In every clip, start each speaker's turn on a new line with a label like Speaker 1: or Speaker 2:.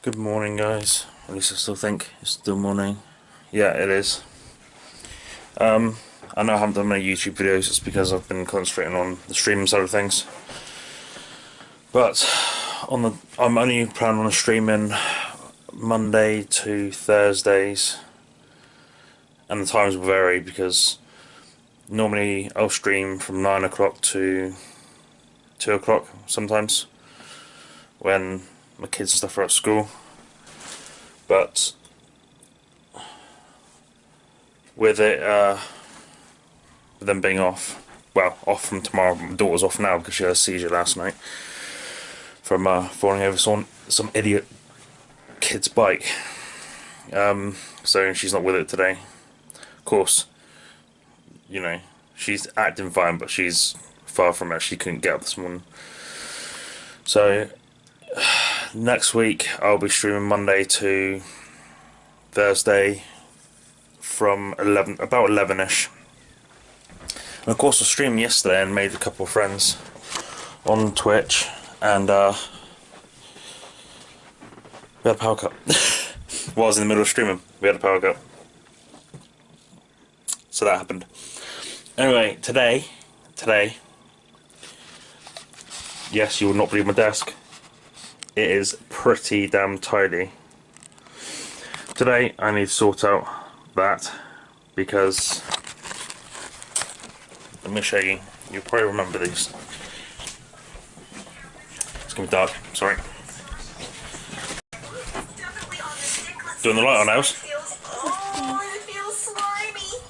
Speaker 1: Good morning, guys. At least I still think it's still morning. Yeah, it is. I know I haven't done many YouTube videos. It's because I've been concentrating on the streaming side of things. But I'm only planning on streaming Monday to Thursdays, and the times will vary because normally I'll stream from 9 o'clock to 2 o'clock sometimes when my kids and stuff are at school. But with them being off, well, off from tomorrow, my daughter's off now because she had a seizure last night from falling over some idiot kid's bike. So she's not with it today. Of course, you know, she's acting fine, but she's far from it. She couldn't get up this morning. So next week I'll be streaming Monday to Thursday from about 11ish. And of course I streamed yesterday and made a couple of friends on Twitch, and we had a power cut. While I was in the middle of streaming, we had a power cut. So that happened. Anyway, today, yes, you will not believe my desk. It is pretty damn tidy. Today I need to sort out that because, let me show you. You'll probably remember these. It's gonna be dark, sorry. Doing the light on, Els?
Speaker 2: Oh, it feels slimy.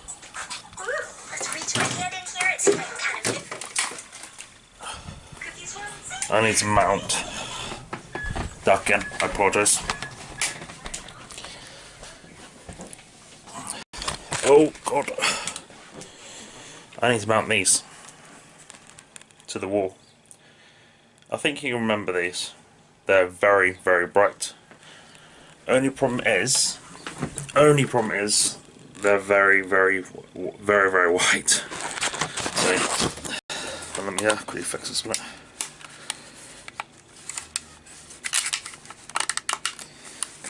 Speaker 2: Let's reach my head in here. It's kind of cookies ones.
Speaker 1: I need to mount that again. I apologise. Oh god. I need to mount these to the wall. I think you remember these. They're very, very bright. Only problem is they're very, very, very, very white. So let me quickly fix this a bit.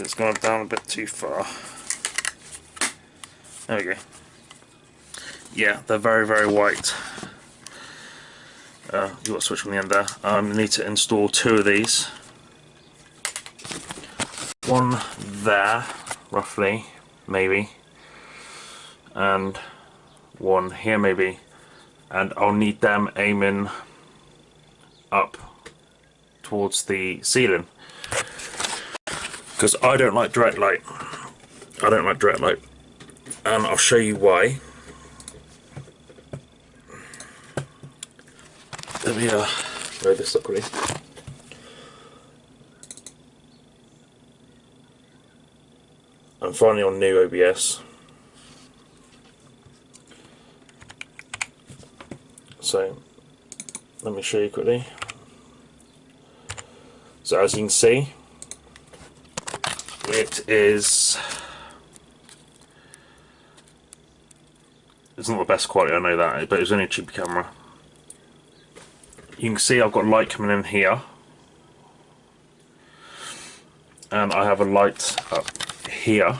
Speaker 1: It's gone down a bit too far. There we go. Yeah, they're very, very white. You've got a switch on the end there. I need to install two of these. One there, roughly, maybe. And one here, maybe. And I'll need them aiming up towards the ceiling. Because I don't like direct light. I don't like direct light. And I'll show you why. Let me load this up quickly. I'm finally on new OBS. So, let me show you quickly. So as you can see, it's not the best quality, I know that, but it's only a cheap camera. You can see I've got light coming in here, and I have a light up here,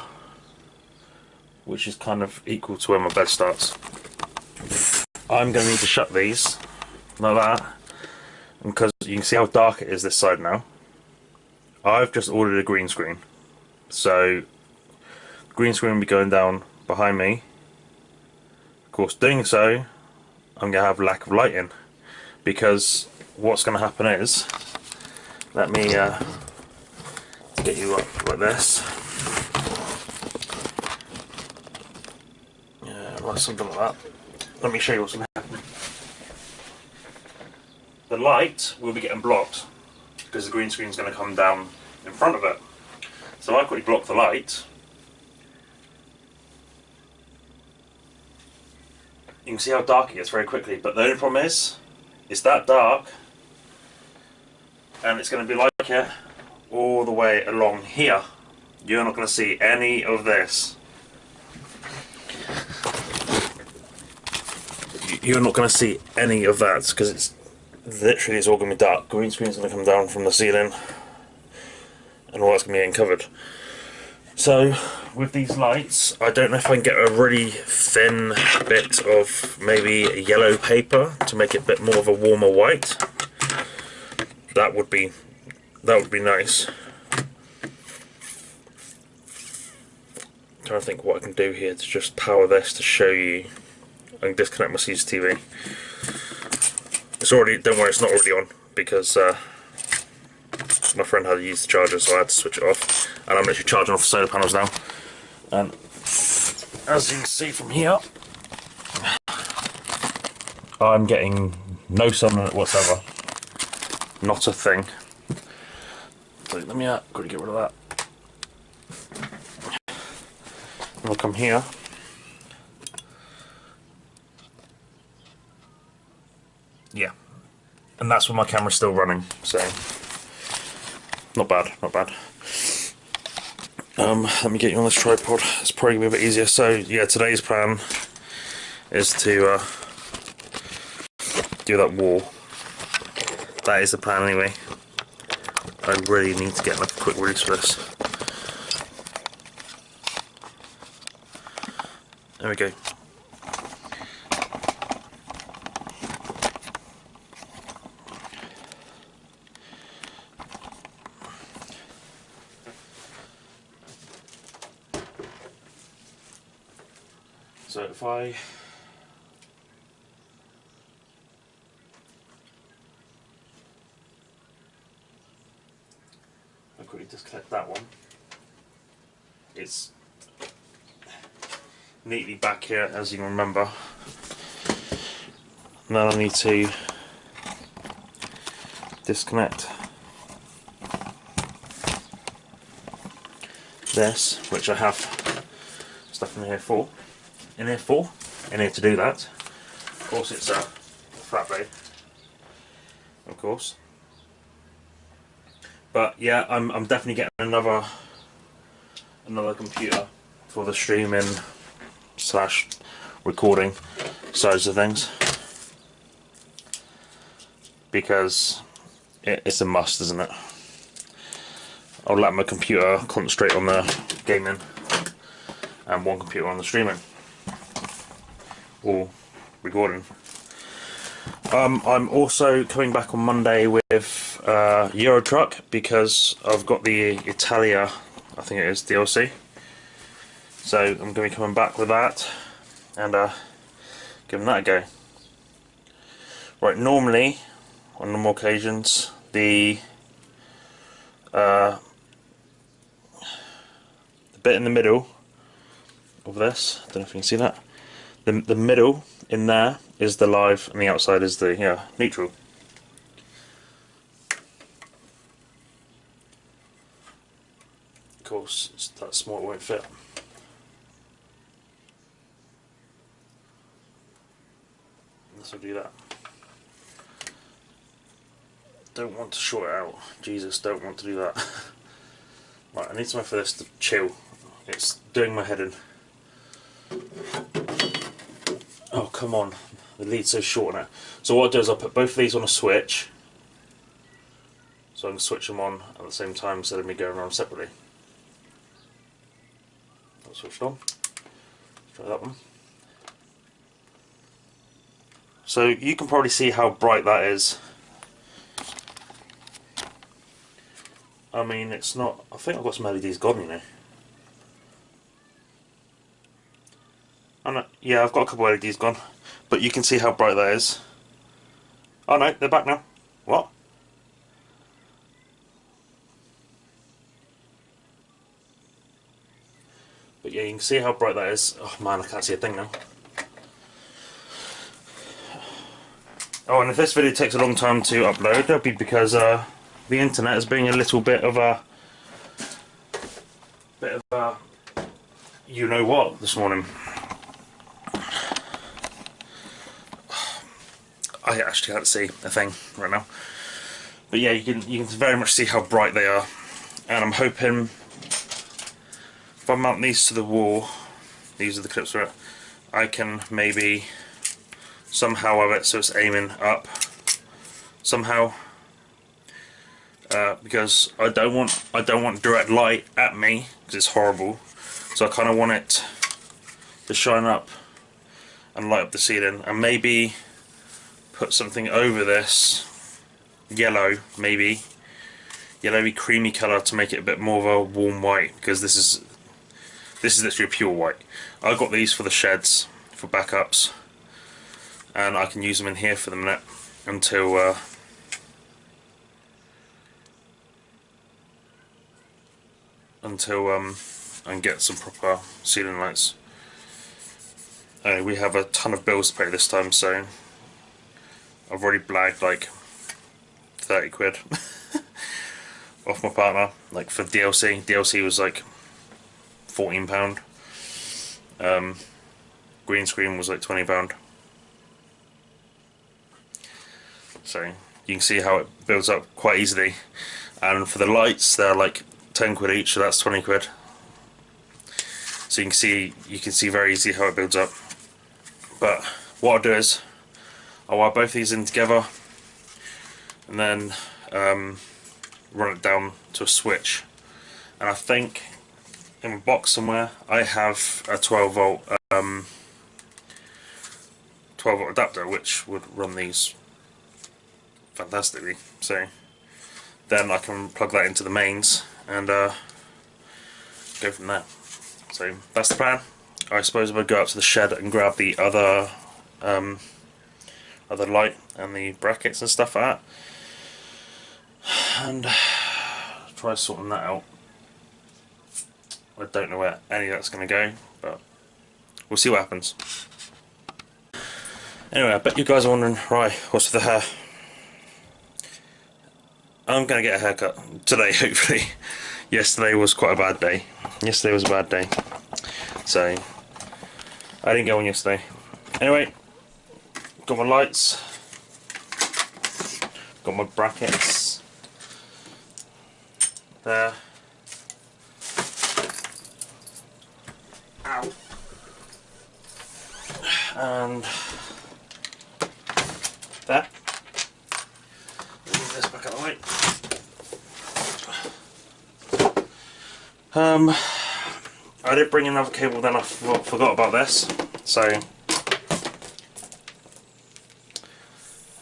Speaker 1: which is kind of equal to where my bed starts. I'm going to need to shut these like that, because you can see how dark it is this side now. I've just ordered a green screen, so the green screen will be going down behind me. Of course, doing so, I'm going to have lack of lighting, because what's going to happen is, let me get you up like this. Yeah, like something like that. Let me show you what's going to happen. The light will be getting blocked because the green screen is going to come down in front of it. So I quickly block the light. You can see how dark it gets very quickly, but the only problem is, it's that dark, and it's going to be like it all the way along here. You're not going to see any of this. You're not going to see any of that because it's all going to be dark. Green screen's going to come down from the ceiling. and all that's going to be uncovered. So with these lights, I don't know if I can get a really thin bit of maybe yellow paper to make it a bit more of a warmer white. That would be nice. I'm trying to think what I can do here to just power this to show you. I can disconnect my CCTV. It's already, don't worry, it's not already on because my friend had to use the charger, so I had to switch it off. And I'm literally charging off the solar panels now. And as you can see from here, I'm getting no sun whatsoever. Not a thing. So let me quickly get rid of that. And I'll come here. Yeah. And that's when my camera's still running, so not bad, not bad. Let me get you on this tripod. It's probably gonna be a bit easier. So yeah, today's plan is to do that wall. That is the plan anyway. I really need to get like a quick release for this. There we go. So if I quickly disconnect that one, it's neatly back here as you can remember. Now I need to disconnect this, which I have stuff in here to do that. Of course it's a flat blade, of course. But yeah, I'm definitely getting another computer for the streaming / recording sides of things, because it's a must, isn't it? I'll let my computer concentrate on the gaming and one computer on the streaming or recording. I'm also coming back on Monday with Euro Truck because I've got the Italia, I think it is, DLC. So I'm going to be coming back with that and giving that a go. Right, normally, on normal occasions, the bit in the middle of this, I don't know if you can see that, the middle in there is the live and the outside is the neutral. Of course, it's that small, it won't fit. Let's do that. Don't want to short it out. Jesus, don't want to do that. Right, I need something for this to chill. It's doing my head in. Oh, come on. The lead's so short now. So what I'll do is I'll put both of these on a switch. So I can switch them on at the same time instead of me going around separately. That's switched on. Let's try that one. So you can probably see how bright that is. I mean, it's not... I think I've got some LEDs gone, you know. Yeah, I've got a couple of LEDs gone. But you can see how bright that is. Oh no, they're back now. What? But yeah, you can see how bright that is. Oh man, I can't see a thing now. Oh, and if this video takes a long time to upload, that'll be because the internet is being a little bit of a you know what this morning. I actually can't see a thing right now. But yeah, you can very much see how bright they are. And I'm hoping if I mount these to the wall, these are the clips for it, I can maybe somehow have it so it's aiming up somehow. because I don't want direct light at me because it's horrible. So I kind of want it to shine up and light up the ceiling, and maybe put something over this yellow, maybe yellowy creamy colour to make it a bit more of a warm white, because this is literally pure white. I got these for the sheds for backups, and I can use them in here for the minute until I can get some proper ceiling lights. We have a ton of bills to pay this time, so I've already blagged like 30 quid off my partner, like for DLC. DLC was like £14. Green screen was like £20. So you can see how it builds up quite easily. And for the lights, they're like 10 quid each, so that's 20 quid. So you can see very easily how it builds up. But what I'll do is I'll wire both these in together and then run it down to a switch. And I think in a box somewhere I have a 12 volt adapter which would run these fantastically. So then I can plug that into the mains and go from there. So that's the plan. I suppose I'm going to go up to the shed and grab the other light and the brackets and stuff like that, and try sorting that out. I don't know where any of that's going to go, but we'll see what happens. Anyway, I bet you guys are wondering, right, what's with the hair? I'm going to get a haircut today, hopefully. Yesterday was quite a bad day. Yesterday was a bad day. So, I didn't get one yesterday. Anyway, got my lights. Got my brackets. There. Ow. And that. Move this back out of the way. I did bring another cable, then I forgot about this. So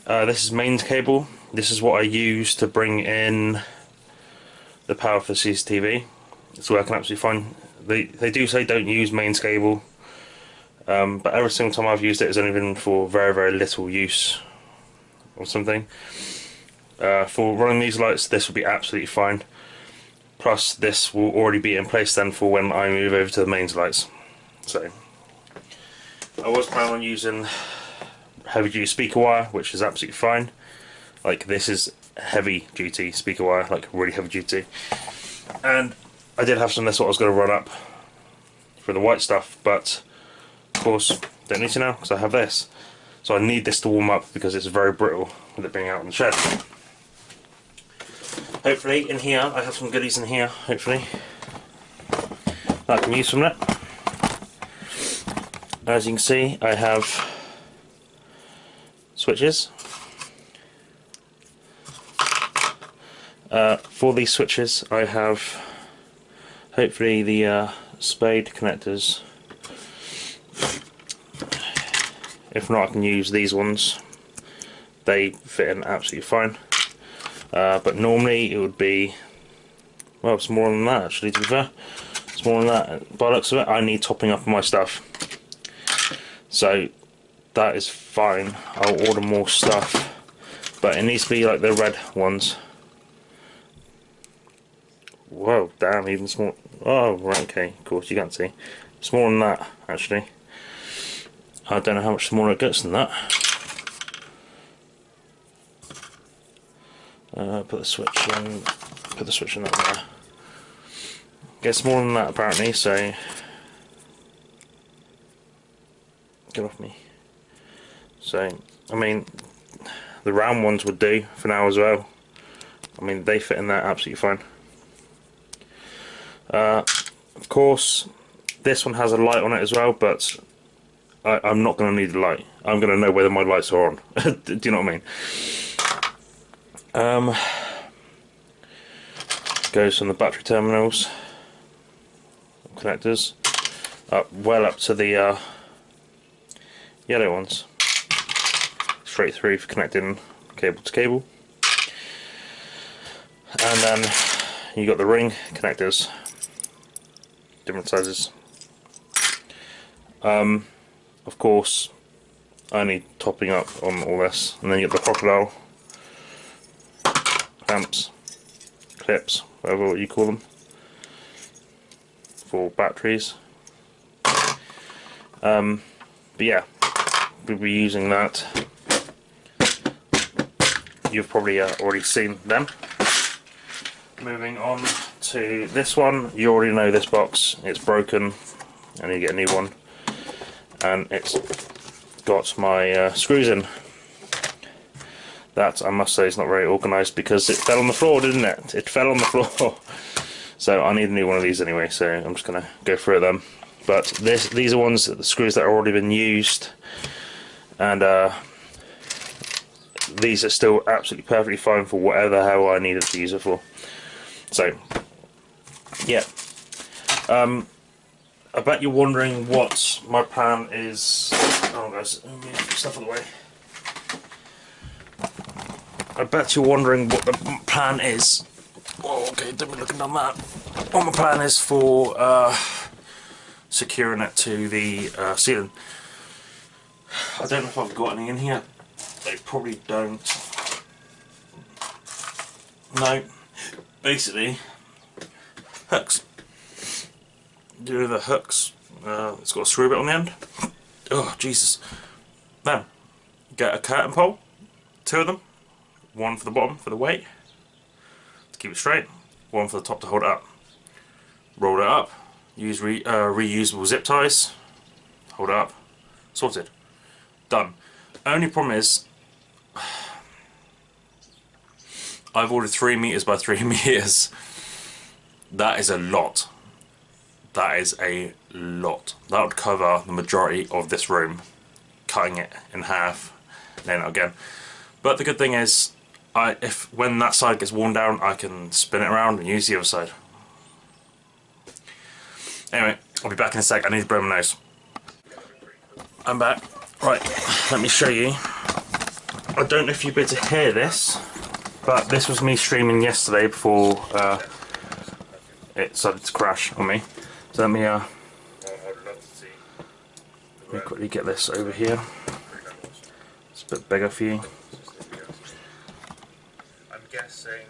Speaker 1: this is mains cable. This is what I use to bring in the power for the CCTV. It's working absolutely fine. They do say don't use mains cable, but every single time I've used it has only been for very, very little use or something. For running these lights, this will be absolutely fine. Plus this will already be in place then for when I move over to the mains lights. So I was planning on using heavy duty speaker wire, which is absolutely fine. Like this is heavy duty speaker wire, like really heavy duty. And I did have some of this what I was going to run up for the white stuff, but of course don't need to now because I have this. So I need this to warm up because it's very brittle with it being out in the shed. Hopefully in here, I have some goodies in here, hopefully, that I can use from that. As you can see, I have switches. For these switches, I have hopefully the spade connectors. If not, I can use these ones. They fit in absolutely fine. But normally it would be, well, it's more than that actually, to be fair. It's more than that. By the looks of it, I need topping up on my stuff. So that is fine. I'll order more stuff. But it needs to be like the red ones. Whoa, damn, even small. Oh, right, okay, of course, you can't see. Smaller than that, actually. I don't know how much smaller it gets than that. Put the switch in. Put the switch in there. Gets smaller than that apparently. So get off me. So I mean, the round ones would do for now as well. I mean, they fit in there absolutely fine. Of course, this one has a light on it as well, but I'm not going to need the light. I'm going to know whether my lights are on. Do you know what I mean? goes from the battery terminals, connectors, well up to the yellow ones, straight through for connecting cable to cable. And then you got the ring connectors, different sizes. Of course, I need topping up on all this, and then you get the crocodile clamps, clips, whatever you call them, for batteries. But yeah, we'll be using that. You've probably already seen them. Moving on to this one, you already know this box. It's broken, and you get a new one, and it's got my screws in. That, I must say, is not very organised because it fell on the floor, didn't it? It fell on the floor. So I need a new one of these anyway, so I'm just going to go through them. But these are the screws that have already been used, and these are still absolutely perfectly fine for whatever the hell I needed to use it for. So, yeah. I bet you're wondering what my plan is. Oh guys, let me put stuff out of the way. I bet you're wondering what the plan is. Oh, okay, don't be looking down that. What my plan is for securing it to the ceiling. I don't know if I've got any in here. They probably don't. No. Basically, hooks. Do you know the hooks? It's got a screw bit on the end. Oh, Jesus. Then, get a curtain pole, 2 of them. One for the bottom for the weight, to keep it straight. One for the top to hold it up. Roll it up. Use reusable zip ties. Hold it up. Sorted. Done. Only problem is, I've ordered 3 meters by 3 meters. That is a lot. That is a lot. That would cover the majority of this room. Cutting it in half, then again. But the good thing is, when that side gets worn down, I can spin it around and use the other side. Anyway, I'll be back in a sec. I need to blow my nose. I'm back. Right, let me show you. I don't know if you'll be able to hear this, but this was me streaming yesterday before it started to crash on me. So let me quickly get this over here. It's a bit bigger for you. I'm guessing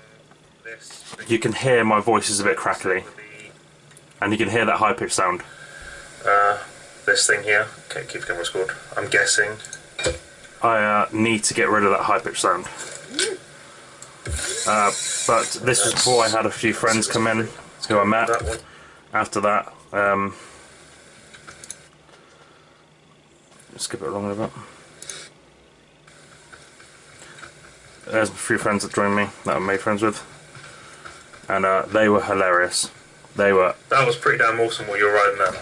Speaker 1: this. You can hear my voice is a bit crackly, and you can hear that high pitched sound. This thing here. Okay, keep the camera scored. I'm guessing I need to get rid of that high pitched sound. But this was before I had a few friends come in who I met. After that, skip it along a little bit. There's a few friends that joined me that I made friends with, and they were hilarious. They were. That was pretty damn awesome what you were riding there.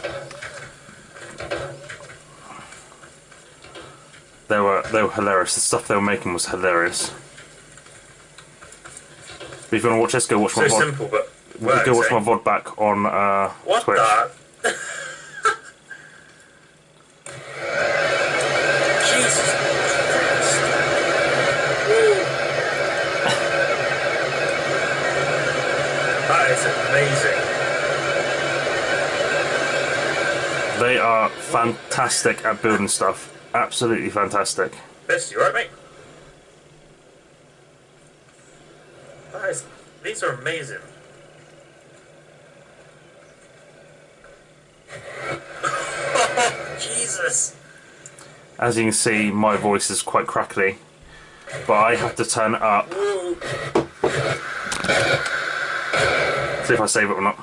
Speaker 1: They were hilarious. The stuff they were making was hilarious. But if you want to watch this, go watch my VOD. So simple, but go watch my VOD back on Twitch. What the? Jesus Christ. That is amazing. They are fantastic at building stuff. Absolutely fantastic. This, you right, mate? These are amazing. Jesus. As you can see, my voice is quite crackly, but I have to turn it up. See if I save it or not.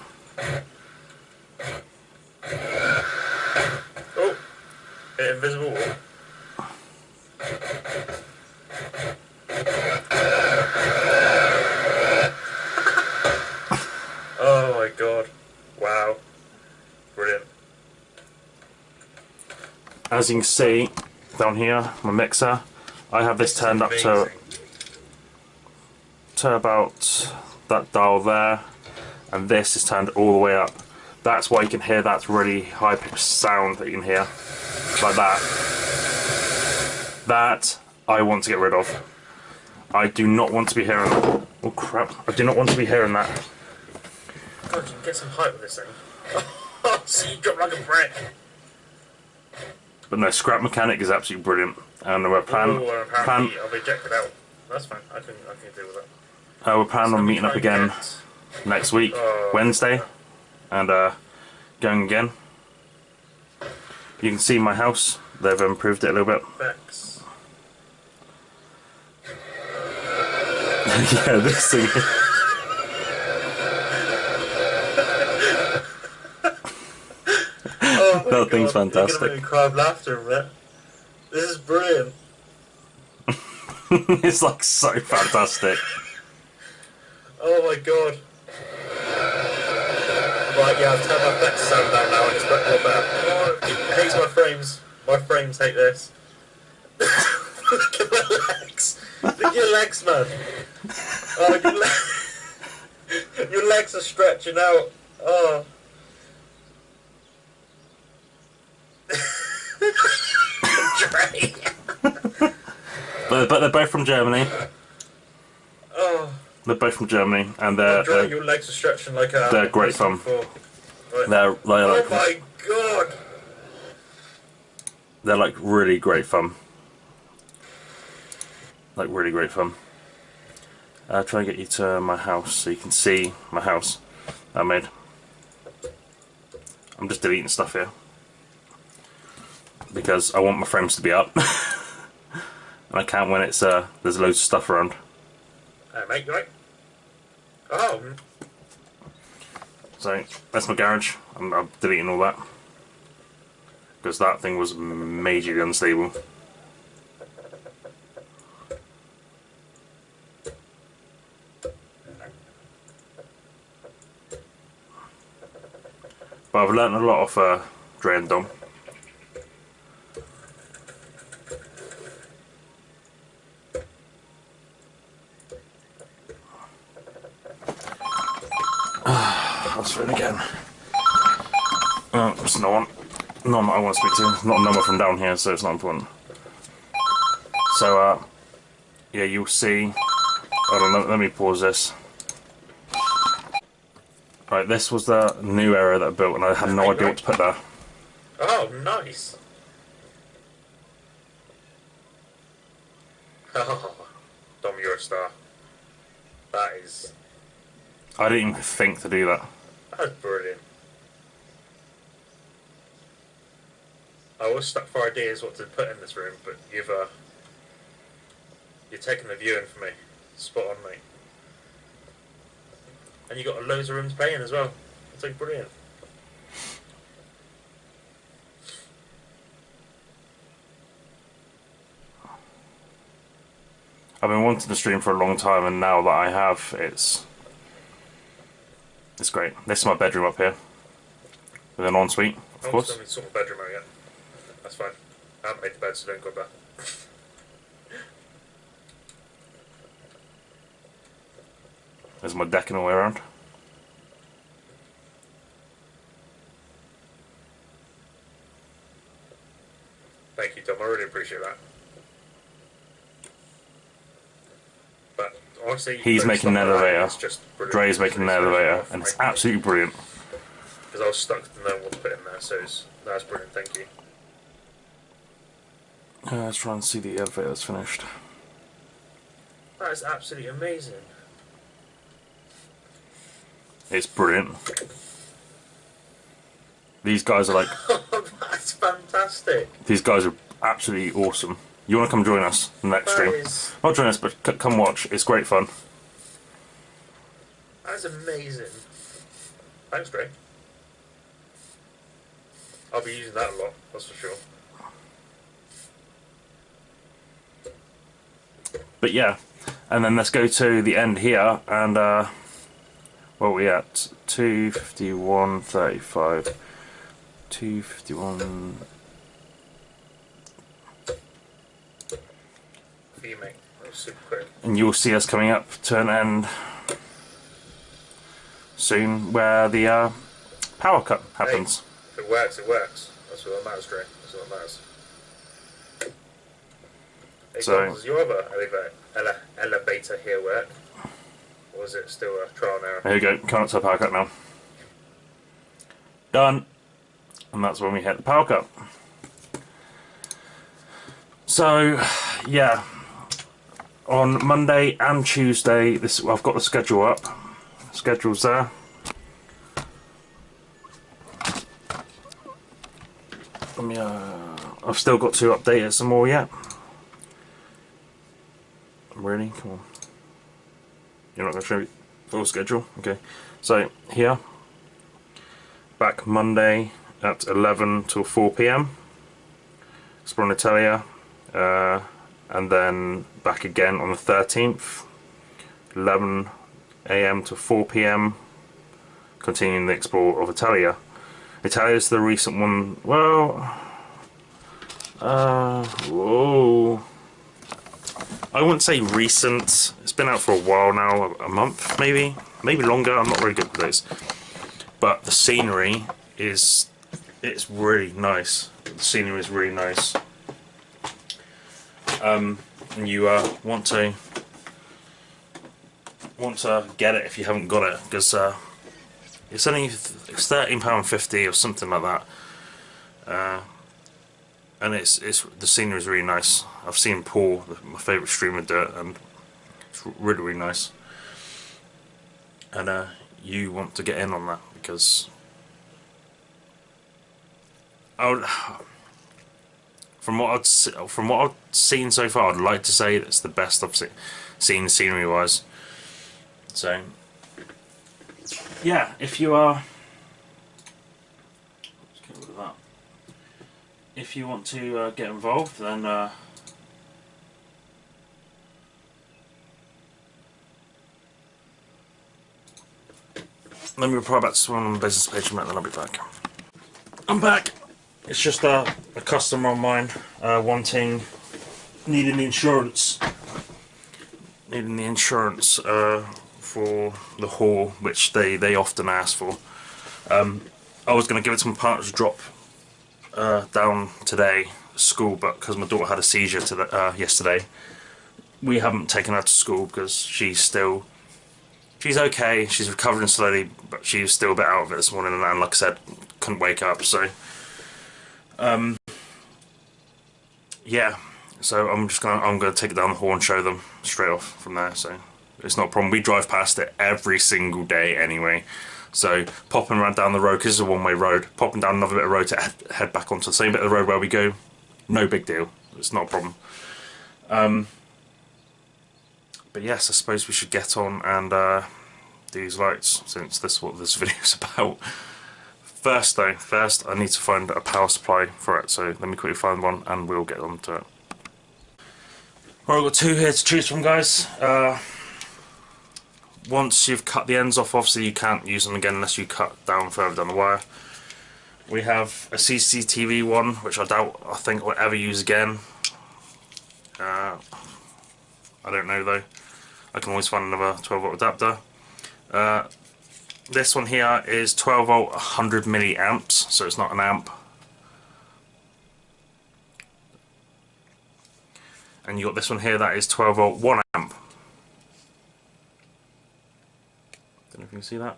Speaker 1: Oh, invisible wall. Oh my god. Wow. Brilliant. As you can see down here, my mixer, I have this turned up to about that dial there, and this is turned all the way up. That's why you can hear that really high pitched sound that you can hear, like that. That I want to get rid of. I do not want to be hearing that. Oh crap, I do not want to be hearing that.
Speaker 3: God, you can get some height with this thing. So you drop like a brick.
Speaker 1: But no, Scrap Mechanic is absolutely brilliant. And we're planning.
Speaker 3: Apparently I'll be ejected out. That's fine, I can deal with that.
Speaker 1: We're planning on meeting up again next week, Wednesday, and going again. You can see my house. They've improved it a little bit.
Speaker 3: Bex.
Speaker 1: Yeah, this thing.
Speaker 3: Oh
Speaker 1: That thing's fantastic.
Speaker 3: You're gonna make me cry of laughter in a minute. This is brilliant.
Speaker 1: It's like so fantastic.
Speaker 3: Oh my god. Right, yeah, I've turned my Bex sound down now and it's got more better. Oh, it hates my frames. My frames hate this. Look at my legs. Look at your legs, man. Oh, your legs are stretching out. Oh. Dre.
Speaker 1: But they're both from Germany.
Speaker 3: Oh.
Speaker 1: They're both from Germany, and they're
Speaker 3: Your legs are stretching like a.
Speaker 1: they're great fun.
Speaker 3: Right.
Speaker 1: They're
Speaker 3: Oh
Speaker 1: like
Speaker 3: my god.
Speaker 1: they're like really great fun. Like really great fun. Try and get you to my house so you can see my house that I made. I'm just deleting stuff here because I want my frames to be up, and I can't when it's there's loads of stuff around.
Speaker 3: Mate, you right? Oh.
Speaker 1: So that's my garage. I'm deleting all that because that thing was majorly unstable. But I've learnt a lot off Dre and Dom. That's it again. It's no one that I want to speak to. It's not a number from down here, so it's not important. So, yeah, you'll see. Hold on, let me pause this. Right, this was the new area that I built, and I had no idea what to put there.
Speaker 3: Oh, nice. Oh, Dom, you're a star. That is.
Speaker 1: I didn't even think to do that.
Speaker 3: That's brilliant. I was stuck for ideas what to put in this room, but you're taking the viewing for me. Spot on, mate. And you got loads of room to play in as well. It's like brilliant.
Speaker 1: I've been wanting to stream for a long time, and now that I have, it's great. This is my bedroom up here, with an ensuite, of course.
Speaker 3: I'm sort of bedroom out yet. That's fine. I haven't made the bed, so don't go back.
Speaker 1: There's my decking all the way around.
Speaker 3: Thank you, Tom. I really appreciate that. But honestly,
Speaker 1: He's making an elevator.
Speaker 3: Brilliant.
Speaker 1: Dre's making an elevator, and it's absolutely brilliant.
Speaker 3: Because I was stuck to know what to put in there, so that's brilliant. Thank you.
Speaker 1: Let's try and see the elevator that's finished.
Speaker 3: That is absolutely amazing.
Speaker 1: It's brilliant. These guys are like...
Speaker 3: That's fantastic.
Speaker 1: These guys are absolutely awesome. You want to come join us in the next stream? Not join us, but come watch. It's great fun.
Speaker 3: That's amazing. Thanks, Greg. I'll be using that a lot, that's for sure.
Speaker 1: But yeah, and then let's go to the end here, and what are we at? 251.35. 251.
Speaker 3: For you, mate. That was super quick.
Speaker 1: And you'll see us coming up to an end soon where the power cut happens.
Speaker 3: Hey, if it works, it works. That's what matters, Dre. That's what matters. Hey,
Speaker 1: So-
Speaker 3: Tom, does your other elevator here work? Or is it still a trial and error?
Speaker 1: There you go, come up to the power cut now. Done. And that's when we hit the power cut. So, yeah. On Monday and Tuesday, I've got the schedule up. Schedule's there. I've still got to update it some more yet. Really? Come on. You're not going to show me full schedule? Okay. So, here. Back Monday at 11 till 4 PM. Exploring Italia. And then back again on the 13th. 11 AM to 4 PM. Continuing the Explore of Italia. Italia is the recent one. Well, whoa. I wouldn't say recent. It's been out for a while now, a month maybe longer. I'm not really good with those. But the scenery it's really nice. The scenery is really nice. And you want to get it if you haven't got it, because it's £13.50 or something like that. And it's the scenery is really nice. I've seen Paul, my favourite streamer, do it, and it's really, really nice. And you want to get in on that, because from what I've seen so far, I'd like to say that's the best I've seen scenery wise. So yeah, if you are, let's get rid of that. If you want to get involved, then let me reply back to someone on the business page a minute, then I'll be back. I'm back. It's just a customer of mine needing the insurance for the haul, which they often ask for. I was going to give it to my partner to drop down today at school, but because my daughter had a seizure yesterday, we haven't taken her to school because she's okay, she's recovering slowly, but she's still a bit out of it this morning, and like I said, couldn't wake up. So yeah, so I'm gonna take it down the hall and show them straight off from there. So it's not a problem. We drive past it every single day anyway. So popping around down the road, because it's a one-way road, popping down another bit of road to head back onto the same bit of the road where we go, no big deal. It's not a problem. But yes, I suppose we should get on and do these lights, since this is what this video is about. First I need to find a power supply for it, so let me quickly find one and we'll get on to it. Well, I've got two here to choose from, guys. Once you've cut the ends off, obviously you can't use them again unless you cut down further down the wire. We have a CCTV one, which I think I'll ever use again. I don't know though. I can always find another 12-volt adapter. This one here is 12 volt 100 milliamps, so it's not an amp. And you got this one here that is 12 volt 1 amp. Don't know if you can see that.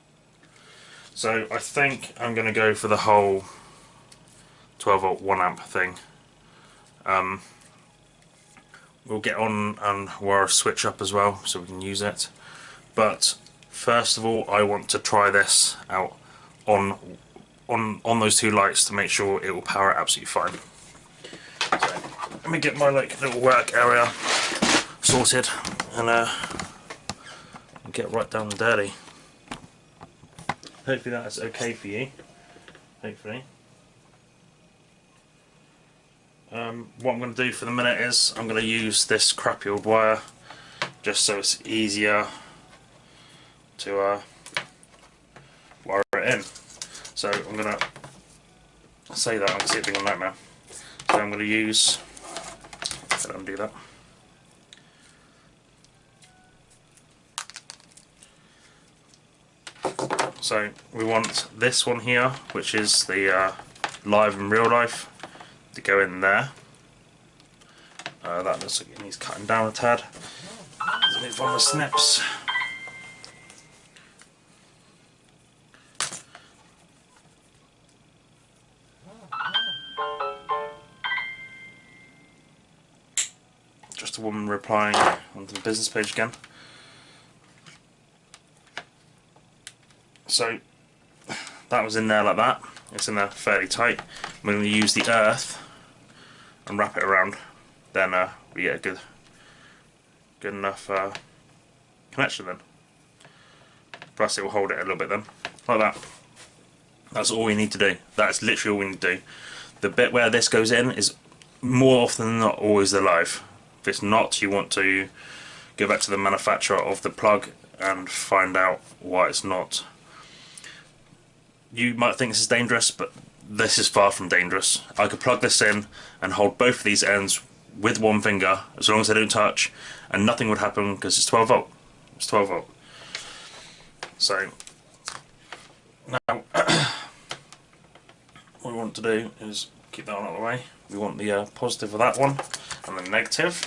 Speaker 1: So I think I'm going to go for the whole 12 volt 1 amp thing. We'll get on and wire a switch up as well so we can use it. But first of all, I want to try this out on those two lights to make sure it will power it absolutely fine. So let me get my little work area sorted and get right down and dirty. Hopefully that is okay for you. Hopefully. What I'm going to do for the minute is I'm going to use this crappy old wire just so it's easier to wire it in. So I'm going to say that, I can see it being a nightmare. So I'm going to use, let undo that. So we want this one here, which is the live and real life, to go in there. That looks like it needs cutting down a tad. Let's move on the snips. Just a woman replying onto the business page again. So that was in there like that. It's in there fairly tight. We're going to use the earth and wrap it around. Then we get a good enough connection then. Plus it will hold it a little bit then, like that. That's all we need to do. That's literally all we need to do. The bit where this goes in is more often than not always the live. If it's not, you want to go back to the manufacturer of the plug and find out why it's not. You might think this is dangerous, but this is far from dangerous. I could plug this in and hold both of these ends with one finger, as long as they don't touch, and nothing would happen because it's 12 volt. It's 12 volt. So now what we want to do is keep that one out of the way. We want the positive of that one and the negative.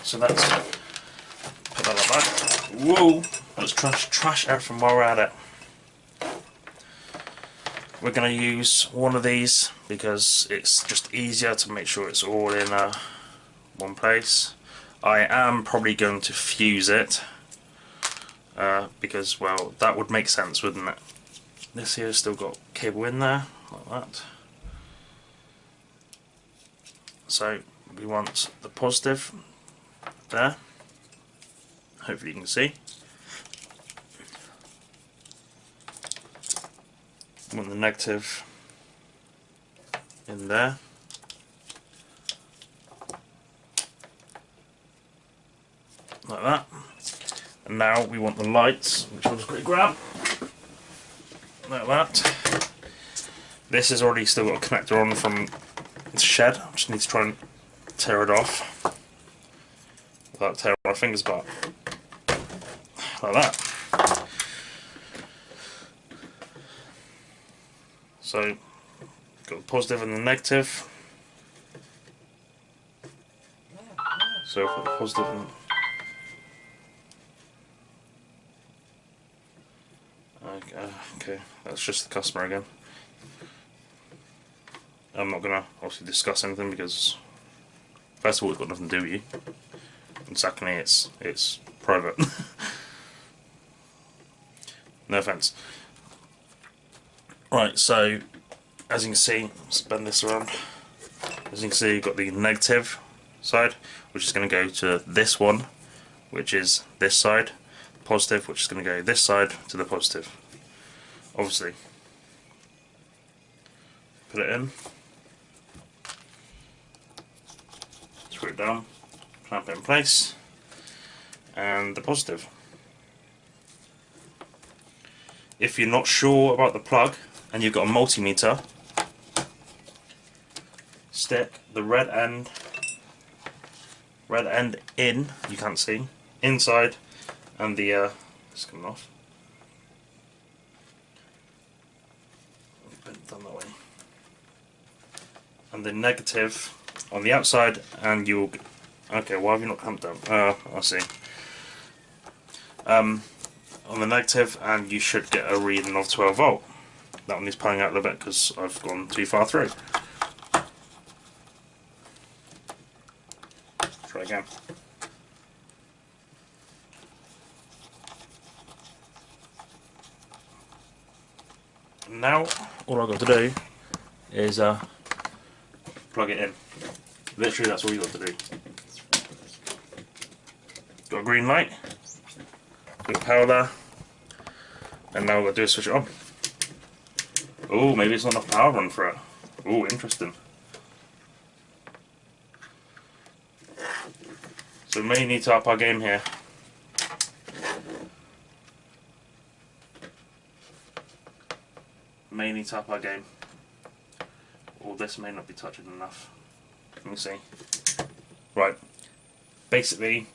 Speaker 1: So let's put that like that. Whoa! Let's trash everything while we're at it. We're going to use one of these because it's just easier to make sure it's all in one place. I am probably going to fuse it because, well, that would make sense, wouldn't it? This here has still got cable in there, like that. So we want the positive there. Hopefully you can see. We want the negative in there. Like that. And now we want the lights, which I'll just quickly grab. Like that. This has already still got a connector on from the shed. I just need to try and tear it off without tearing my fingers apart. Like that. So, got the positive and the negative. So, for the positive and okay, that's just the customer again. I'm not going to obviously discuss anything because first of all it's got nothing to do with you, and secondly it's private. No offence. Right, so as you can see, let's bend this around. As you can see, you've got the negative side, which is going to go to this one, which is this side. Positive, which is going to go this side to the positive. Obviously, put it in, screw it down, clamp it in place, and the positive. If you're not sure about the plug and you've got a multimeter, stick the red end in, you can't see, inside, and the it's coming off. Bent down that way. And the negative on the outside, and you'll. Okay, why have you not clamped down? I see. On the negative, and you should get a reading of 12 volt. That one is pulling out a little bit because I've gone too far through. Try again. Now, all I've got to do is plug it in. Literally, that's all you've got to do. Got a green light, got power there, and now we've got to do is switch it on. Oh, maybe it's not enough power run for it. Oh, interesting. So we may need to up our game here. May need to up our game. Or this may not be touching enough. Let me see. Right. Basically,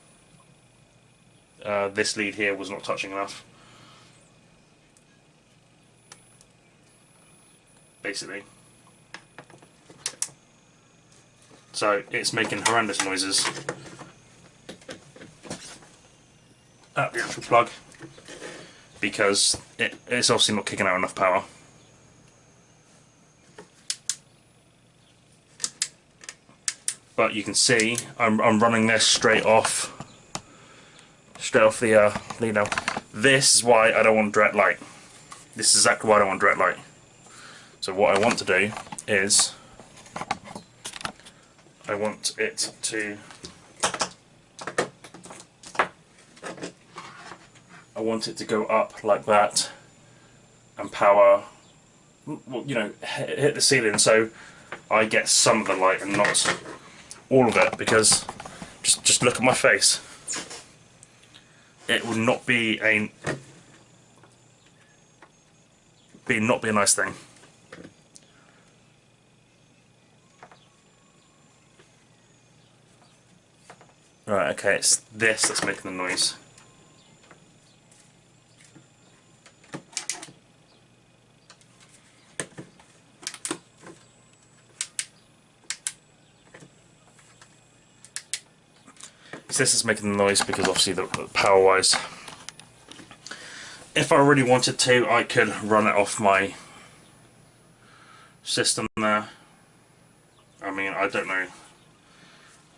Speaker 1: this lead here was not touching enough. basically. So it's making horrendous noises at the actual plug because it's obviously not kicking out enough power. But you can see I'm running this straight off the lead now. This is why I don't want direct light. This is exactly why I don't want direct light. So what I want to do is I want it to go up like that and power, you know, hit the ceiling so I get some of the light and not all of it, because just look at my face. It would not be a nice thing. Right, okay, it's this that's making the noise. It's this that's making the noise because obviously the power wise. If I really wanted to, I could run it off my system there. I mean, I don't know.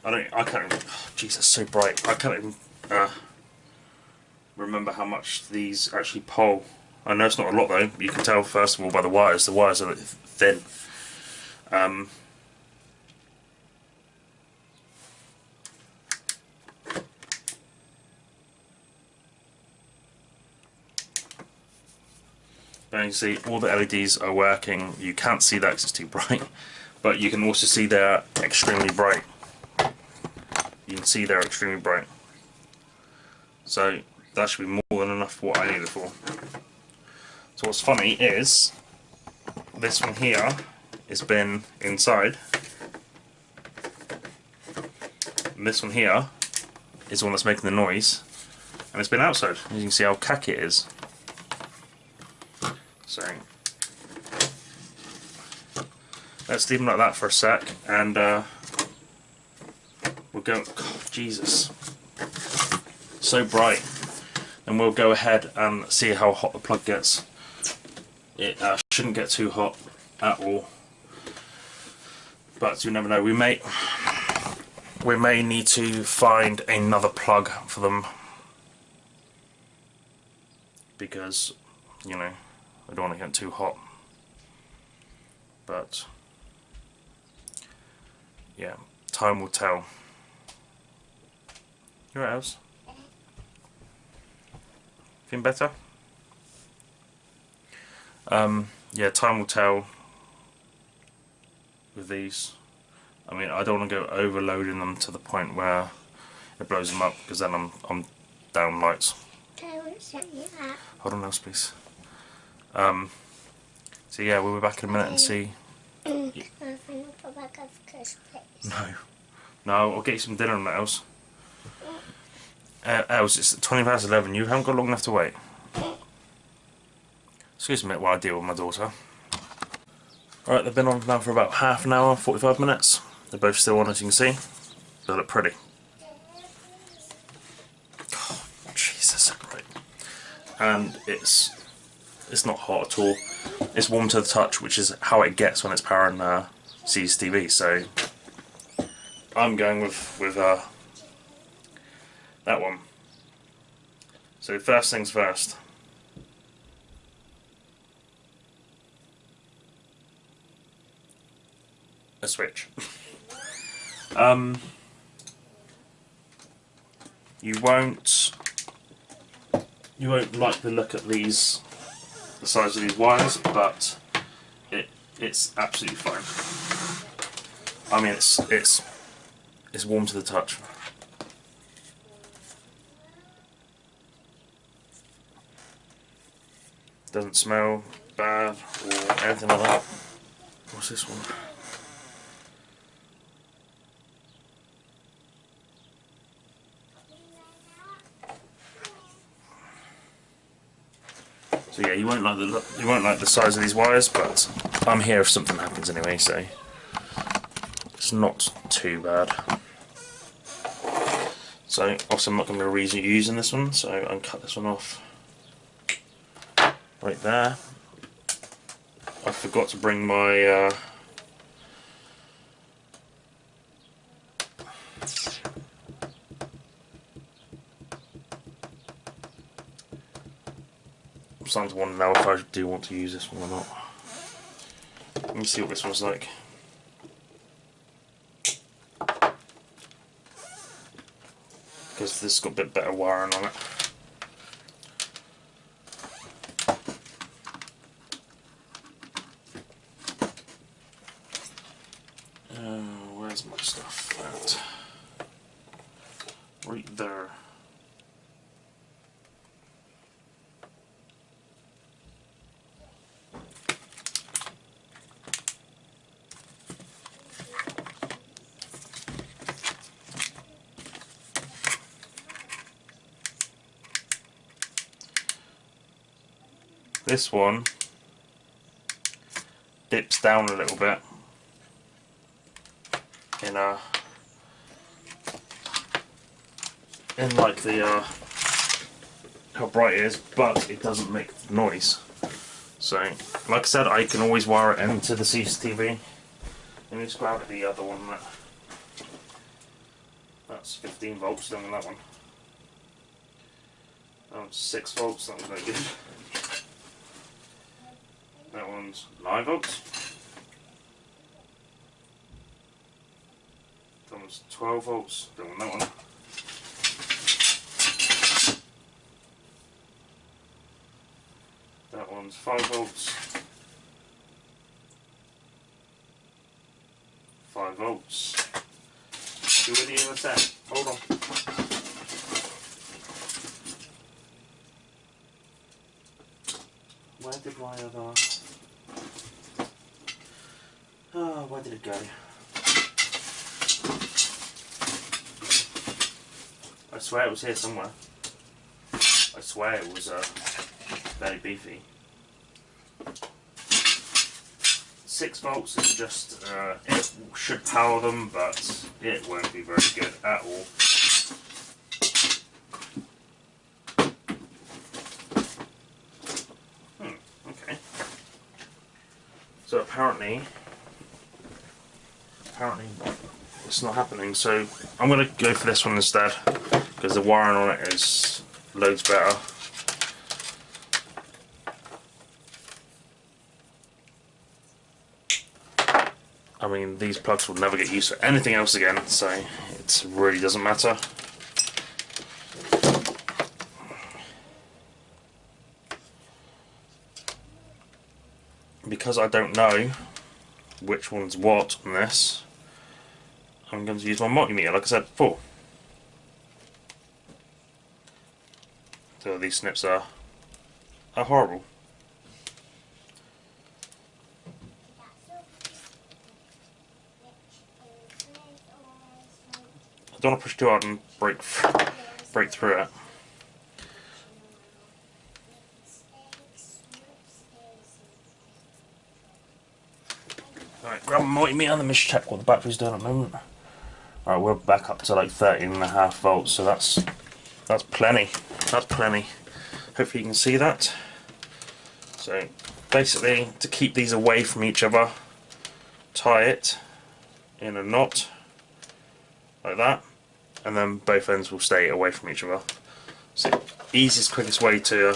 Speaker 1: I can't even, oh, jeez, it's so bright. I can't even remember how much these actually pull. I know it's not a lot though. You can tell first of all by the wires. The wires are thin. But you see all the LEDs are working. You can't see that because it's too bright, but you can also see they're extremely bright. You can see they're extremely bright. So that should be more than enough for what I need it for. So what's funny is this one here has been inside, and this one here is the one that's making the noise, and it's been outside. As you can see how khaki it is. So let's leave them like that for a sec, and we'll go. Oh, Jesus, so bright. And we'll go ahead and see how hot the plug gets. It shouldn't get too hot at all, but you never know. We may need to find another plug for them because, you know, I don't want to get too hot. But yeah, time will tell. You alright, Els? Feeling better? Yeah, time will tell with these. I mean, I don't want to go overloading them to the point where it blows them up, because then I'm down lights.
Speaker 2: I won't set you up.
Speaker 1: Hold on, Els, please. So yeah, we'll be back in a minute and see.
Speaker 2: I'm going to put back up Chris, please.
Speaker 1: No, I'll get you some dinner on that, Els. Els, it's 11:20. You haven't got long enough to wait. Excuse me while I deal with my daughter. Alright, they've been on now for about half an hour, 45 minutes. They're both still on, as you can see. They look pretty. Oh, Jesus, so bright. And it's not hot at all. It's warm to the touch, which is how it gets when it's powering CCTV. So I'm going with that one. So first things first. A switch. You won't like the look at these, the size of these wires, but it's absolutely fine. I mean, it's warm to the touch. Doesn't smell bad or anything like that. What's this one? So yeah, you won't like the size of these wires, but I'm here if something happens anyway, so it's not too bad. So also I'm not going to be reusing this one, so I can cut this one off right there. I forgot to bring my I'm starting to wonder now if I do want to use this one or not. Let me see what this one's like. Because this has got a bit better wiring on it. Where's my stuff at? Right there. This one dips down a little bit in like the how bright it is, but it doesn't make noise. So, like I said, I can always wire it into the CCTV. Let me just grab the other one. That's 15 volts. Then that one. That one's 6 volts. That one's no good. That one's 9 volts. That one's 12 volts. Don't want that one. That one's 5 volts. 5 volts. Be with you in a sec. Hold on. Where did my other... Oh, where did it go? I swear it was here somewhere. I swear it was very beefy. 6 volts is just, it should power them, but it won't be very good at all. Okay. So apparently it's not happening, so I'm going to go for this one instead, because the wiring on it is loads better. I mean, these plugs will never get used for anything else again, so it really doesn't matter. Because I don't know which one's what on this, I'm going to use my multimeter, like I said before. So these snips are horrible. I don't want to push too hard and break through it. Alright, grab my multimeter and let me just check what the battery's doing at the moment. Alright, we're back up to like 13.5 volts, so that's plenty. That's plenty. Hopefully you can see that. So basically, to keep these away from each other, tie it in a knot like that, and then both ends will stay away from each other. So easiest, quickest way to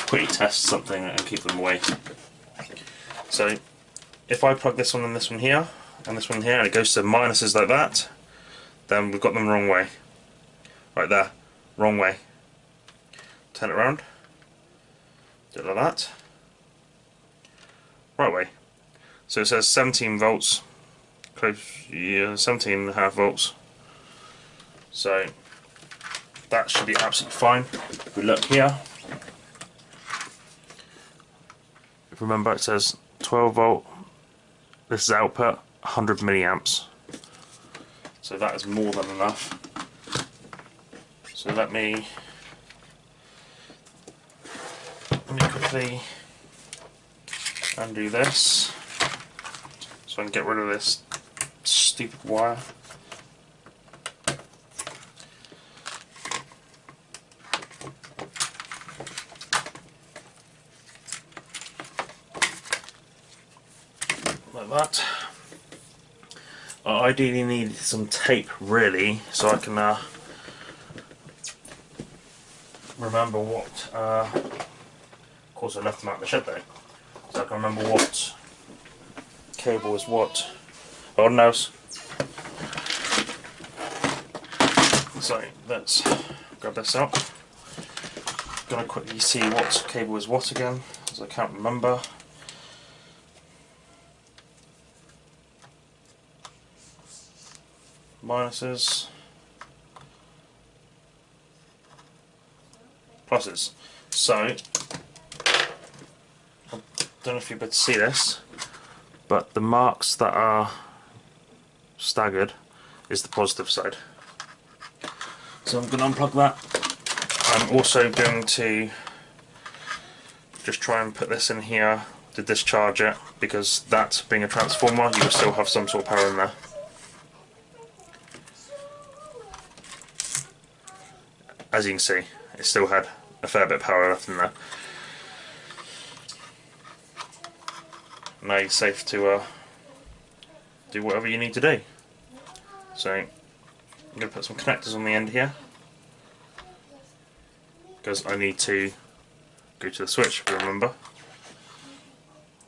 Speaker 1: quickly test something and keep them away. So if I plug this one and this one here, and this one here, and it goes to minuses like that, then we've got them the wrong way. Right there, wrong way. Turn it around, do it like that, right way. So it says 17 volts, close, yeah, 17.5 volts. So that should be absolutely fine. If we look here, if you remember, it says 12 volt, this is output, 100 milliamps. So that is more than enough. So let me quickly undo this. so I can get rid of this stupid wire. Like that. I ideally need some tape, really, so I can remember what. Of course, I left them out in the shed though, so I can remember what cable is what. God knows. So let's grab this out. Gonna quickly see what cable is what again, as I can't remember. Minuses, pluses. So I don't know if you'll be able to see this, but the marks that are staggered is the positive side. So I'm going to unplug that. I'm also going to just try and put this in here to discharge it, because that being a transformer, you will still have some sort of power in there. As you can see, it still had a fair bit of power left in there. Now you're safe to do whatever you need to do. So I'm going to put some connectors on the end here, because I need to go to the switch, if you remember.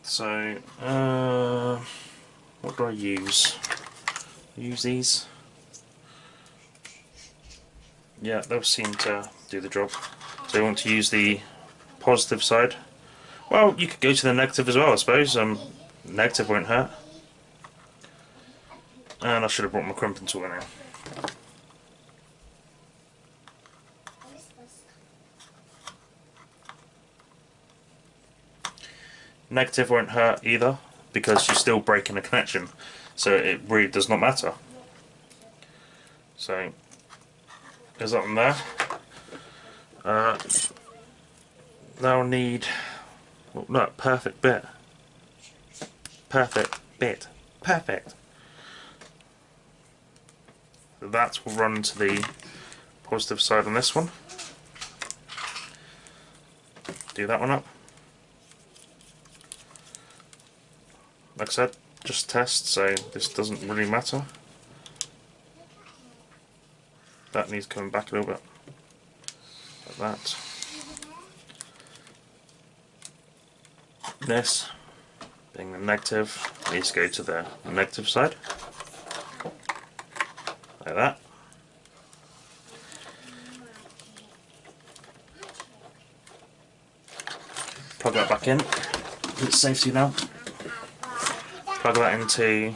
Speaker 1: So what do I use? Use these. Yeah, they'll seem to do the job. So you want to use the positive side. Well, you could go to the negative as well, I suppose. Negative won't hurt. And I should have brought my crimping tool in here. Negative won't hurt either, because you're still breaking a connection, so it really does not matter. So there's that one there. Now need, well, no, perfect bit. Perfect bit. Perfect. So that will run to the positive side on this one. Do that one up. Like I said, just test, so this doesn't really matter. That needs coming back a little bit. Like that. This, being the negative, needs to go to the negative side. Like that. Plug that back in. It's safety now. Plug that into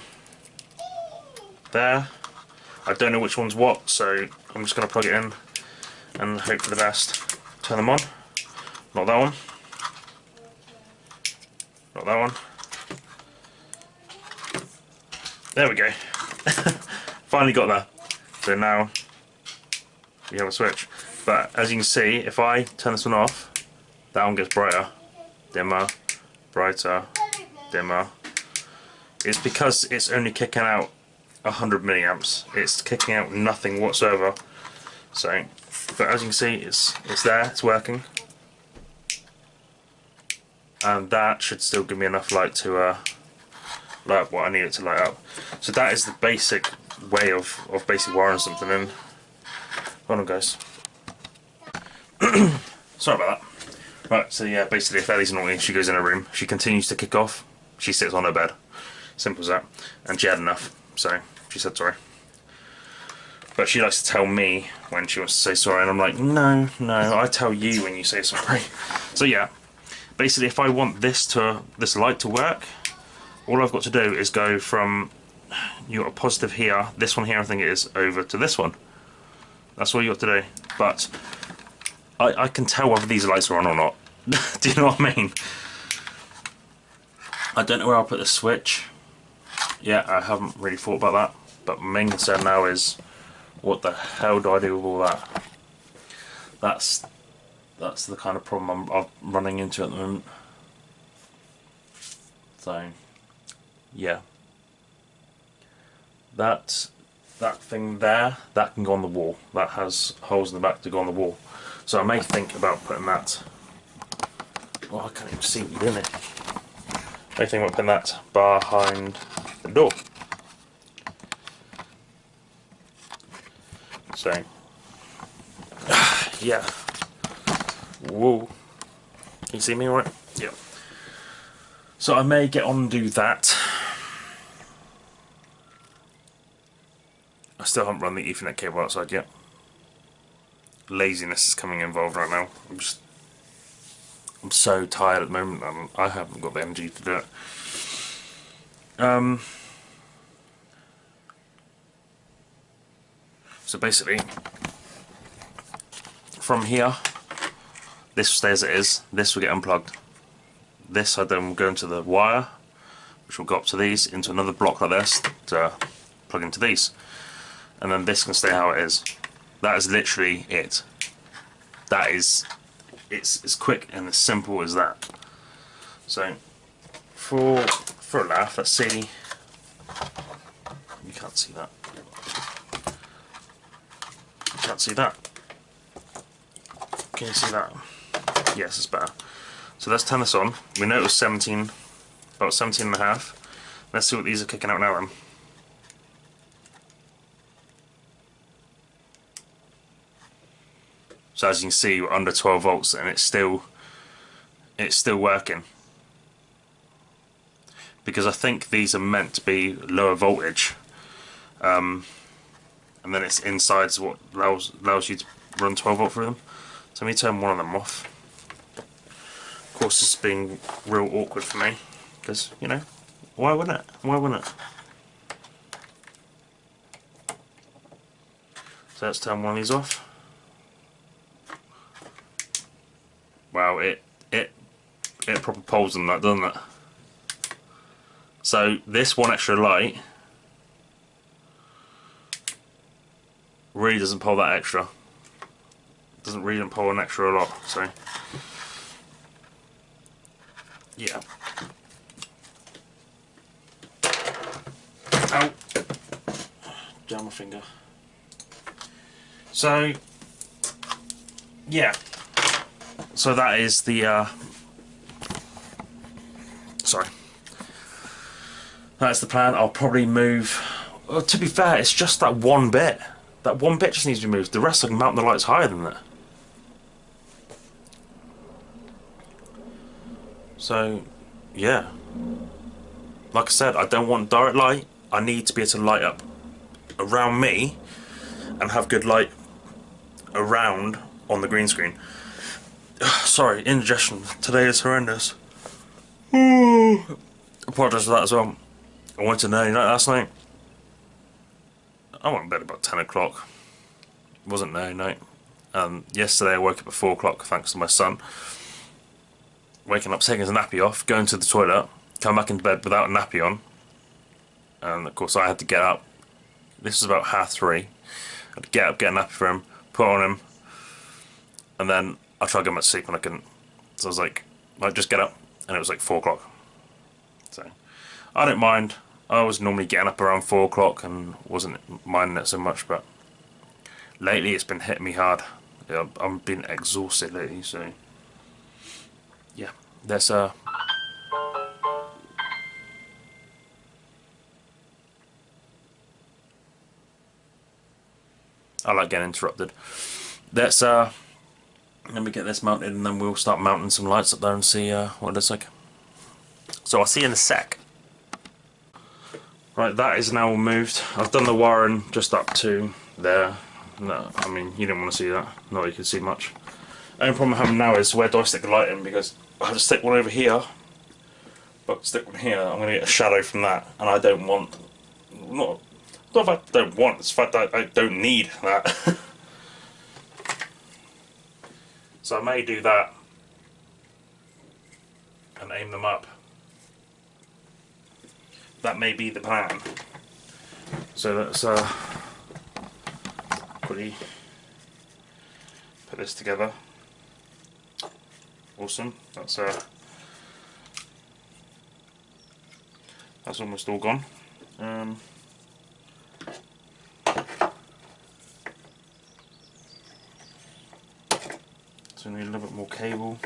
Speaker 1: there. I don't know which one's what, so I'm just going to plug it in and hope for the best. Turn them on. Not that one. Not that one. There we go. Finally got there. So now we have a switch. But as you can see, if I turn this one off, that one gets brighter, dimmer, brighter, dimmer. It's because it's only kicking out 100 milliamps. It's kicking out nothing whatsoever. So, but as you can see, it's there, it's working, and that should still give me enough light to light up what I need it to light up. So that is the basic way of basically wiring something in. Hold on, guys. Sorry about that. Right, so yeah, basically if Ellie's naughty, she goes in her room, she continues to kick off, she sits on her bed. Simple as that. And she had enough, so she said sorry. But she likes to tell me when she wants to say sorry, and I'm like, no, I tell you when you say sorry. So yeah, basically if I want this light to work, all I've got to do is go from, you got a positive here, this one here I think it is, over to this one. That's all you got to do. But I can tell whether these lights are on or not. Do you know what I mean? I don't know where I'll put the switch. Yeah, I haven't really thought about that. But my main concern now is, what the hell do I do with all that? That's the kind of problem I'm running into at the moment. So, yeah. that thing there, that can go on the wall. That has holes in the back to go on the wall. So I may think about putting that. Oh, I can't even see what you're doing it. I may think about putting that behind the door. So, yeah. Whoa. Can you see me all right? Yeah. So I may get on and do that. I still haven't run the Ethernet cable outside yet. Laziness is coming involved right now. I'm so tired at the moment and I haven't got the energy to do it. So basically, from here, this stays as it is. This will get unplugged. This I then will go into the wire, which will go up to these, into another block like this to plug into these. And then this can stay how it is. That is literally it. That is, it's as quick and as simple as that. So, for a laugh, let's see. You can't see that. You can't see that. Can you see that? Yes, it's better. So let's turn this on. We know it was 17, about 17 and a half. Let's see what these are kicking out now then. So as you can see, we're under 12 volts and it's still working. Because I think these are meant to be lower voltage. And then it's inside what allows you to run 12 volt through them. So let me turn one of them off. Of course, this is being real awkward for me because, you know, why wouldn't it? Why wouldn't it? So let's turn one of these off. Wow, it proper poles them that, doesn't it? So this one extra light really doesn't pull that extra. Doesn't really pull an extra a lot, so yeah. Ow! Jam my finger. So yeah. So that is the sorry. That's the plan. I'll probably move. Well, to be fair, it's just that one bit. That one bit just needs to be moved. The rest I can mount the lights higher than that. So, yeah. Like I said, I don't want direct light. I need to be able to light up around me and have good light around on the green screen. Sorry, indigestion. Today is horrendous. Apologise for that as well. I went to night last night. I went to bed about 10 o'clock. It wasn't night. Yesterday I woke up at 4 o'clock thanks to my son. Waking up, taking his nappy off, going to the toilet, come back into bed without a nappy on. And of course I had to get up. This was about 3:30. I had to get up, get a nappy for him, put on him. And then I tried to get him to sleep and I couldn't. So I was like, just get up. And it was like 4 o'clock. So I don't mind. I was normally getting up around 4 o'clock and wasn't minding it so much, but lately it's been hitting me hard. I've been exhausted lately, so yeah, that's I like getting interrupted. Let's let me get this mounted and then we'll start mounting some lights up there and see what it looks like. So I'll see you in a sec. Right, that is now moved. I've done the wiring just up to there. No, I mean, you didn't want to see that. Not that you can see much. The only problem I'm having now is where do I stick the light in, because I have to stick one over here. But stick one here, I'm going to get a shadow from that, and I don't want. Not if I don't want, it's the fact that I don't need that. So I may do that and aim them up. That may be the plan. So let's quickly put this together. Awesome. That's almost all gone. more cable.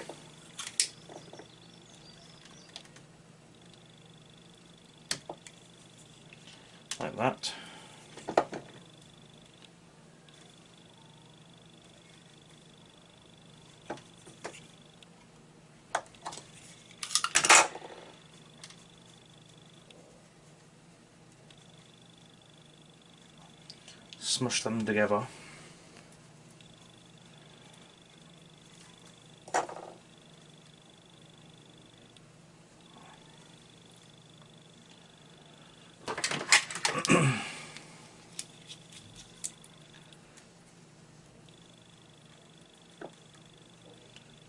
Speaker 1: Like that. Smush them together.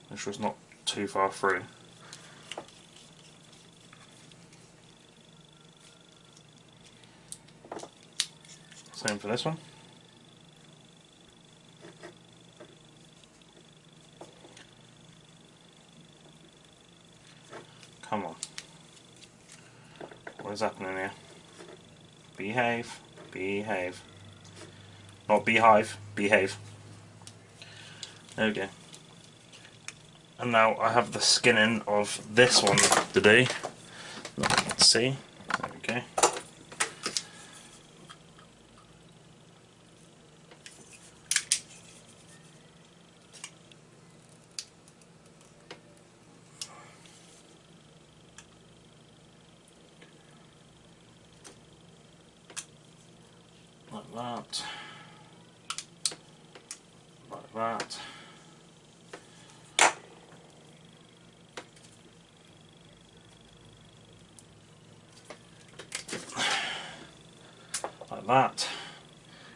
Speaker 1: Make sure it's not too far through. Same for this one. Come on. What is happening here? Behave. Behave. Not beehive. Behave. There we go. And now I have the skinning of this one to do. Let's see. There we go. Like that. Like that. Like that.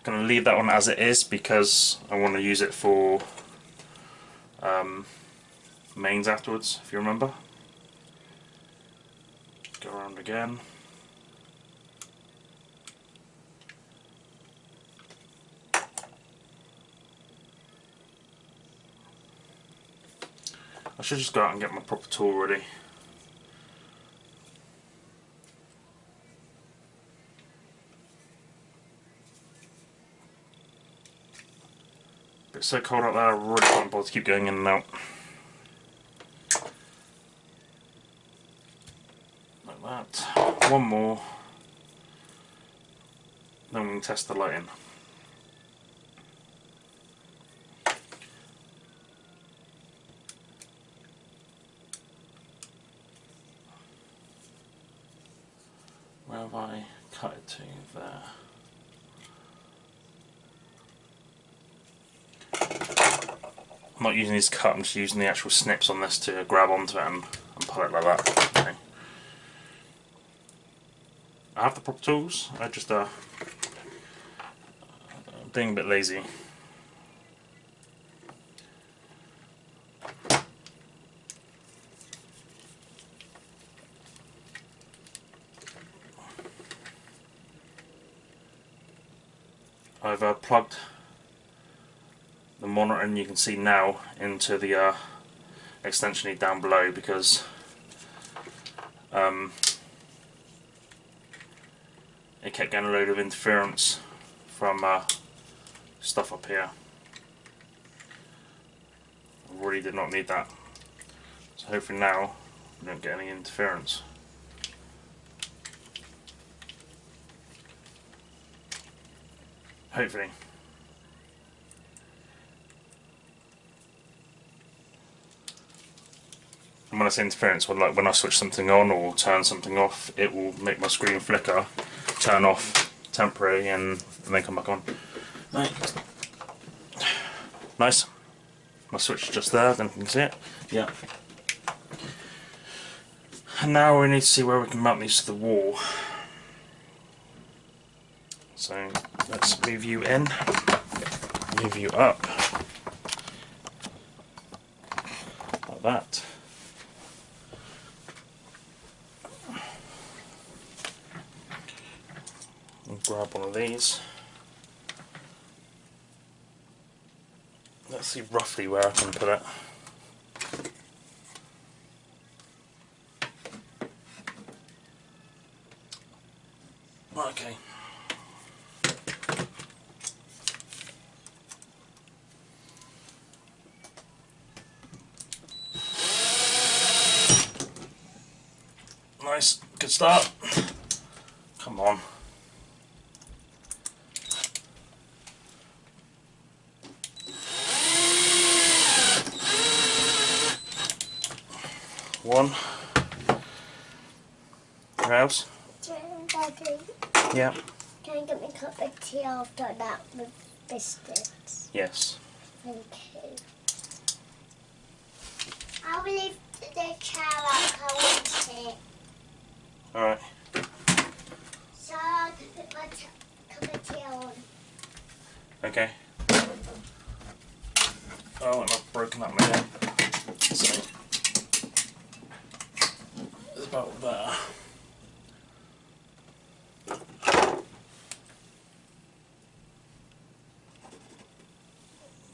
Speaker 1: I'm going to leave that one as it is because I want to use it for mains afterwards, if you remember. Go around again. I should just go out and get my proper tool ready. It's so cold out there, I really can't bother to keep going in and out. Like that. One more. Then we can test the lighting. Where have I cut it to? There. I'm not using this cut, I'm just using the actual snips on this to grab onto it and pull it like that. Okay. I have the proper tools, I just being a bit lazy. I've plugged the monitor, and you can see now, into the extension lead down below because it kept getting a load of interference from stuff up here. I really did not need that. So hopefully now we don't get any interference. Hopefully. And when I say interference, well, like when I switch something on or turn something off, it will make my screen flicker, turn off temporarily, and then come back on. Right. Nice. My switch is just there, then you can see it. Yeah. And now we need to see where we can mount these to the wall. So let's move you in, move you up, like that. And grab one of these. Let's see roughly where I can put it. Okay. Good start. Come on. One. Rouse?
Speaker 4: Daddy,
Speaker 1: Yeah.
Speaker 4: can you get me a cup of tea after that with biscuits?
Speaker 1: Yes.
Speaker 4: Thank you. I'll leave the chair up, I want it.
Speaker 1: Alright.
Speaker 4: So I'll put my cup of tea on.
Speaker 1: Okay. Oh, and I've broken that one again. So, it's about there.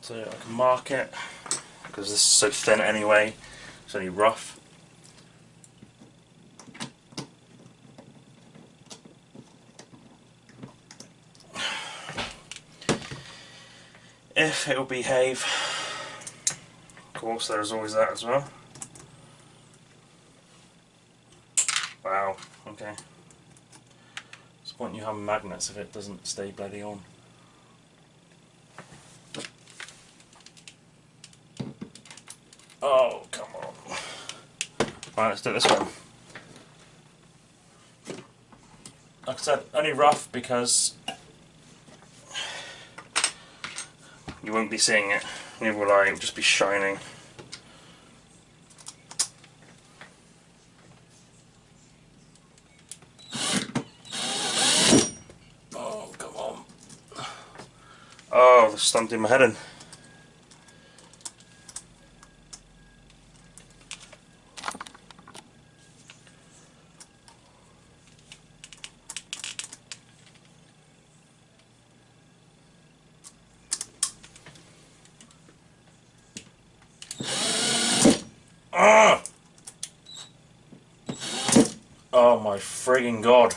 Speaker 1: So I can mark it, because this is so thin anyway, it's only rough. If it will behave, of course there's always that as well. Wow, okay. What's the point you have magnets if it doesn't stay bloody on? Oh, come on. Right, let's do it this way. Like I said, only rough because you won't be seeing it, neither will I, it will just be shining. Oh, come on. Oh, the stumped in my head in. Oh my friggin' god.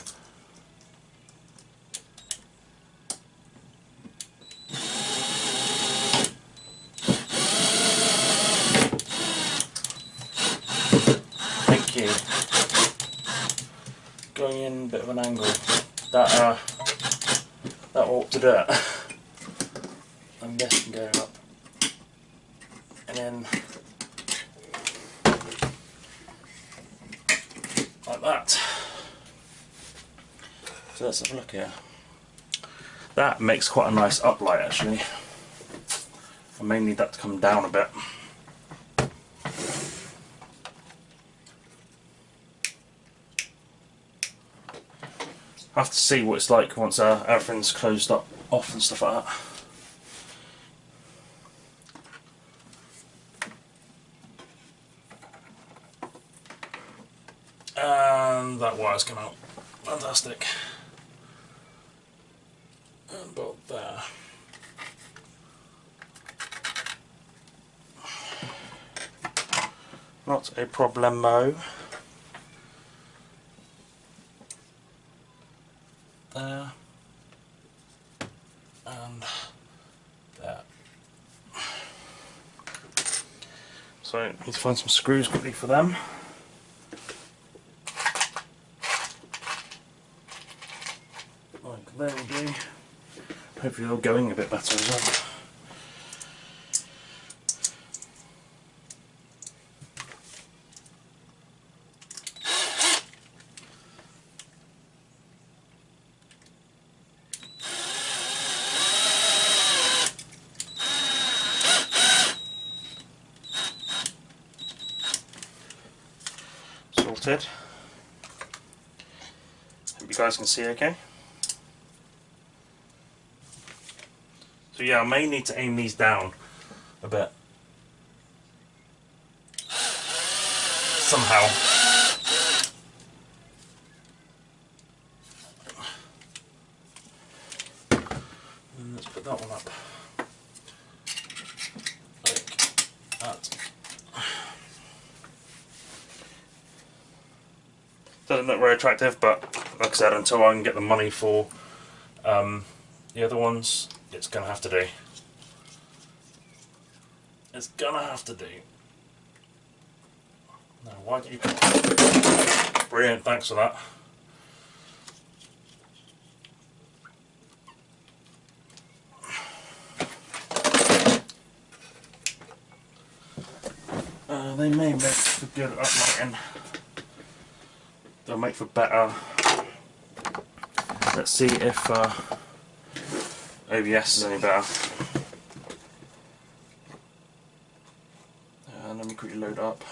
Speaker 1: Thank you. Going in a bit of an angle. That ought to do it. And this can go up. And then like that. So let's have a look here. That makes quite a nice uplight actually. I may need that to come down a bit. I have to see what it's like once everything's closed up off and stuff like that. And that wire's come out. Fantastic. And about there. Not a problemo. There. And there. So I need to find some screws quickly for them. Like there we go. Hopefully they're going a bit better as well. Sorted. Hope you guys can see okay. So yeah, I may need to aim these down a bit. Somehow. And let's put that one up. Like that. Doesn't look very attractive, but like I said, until I can get the money for the other ones, it's gonna have to do. It's gonna have to do. Now, why do you... Brilliant, thanks for that. They may make for good uplighting. They'll make for better. Let's see if OBS is any better. Let me quickly load up.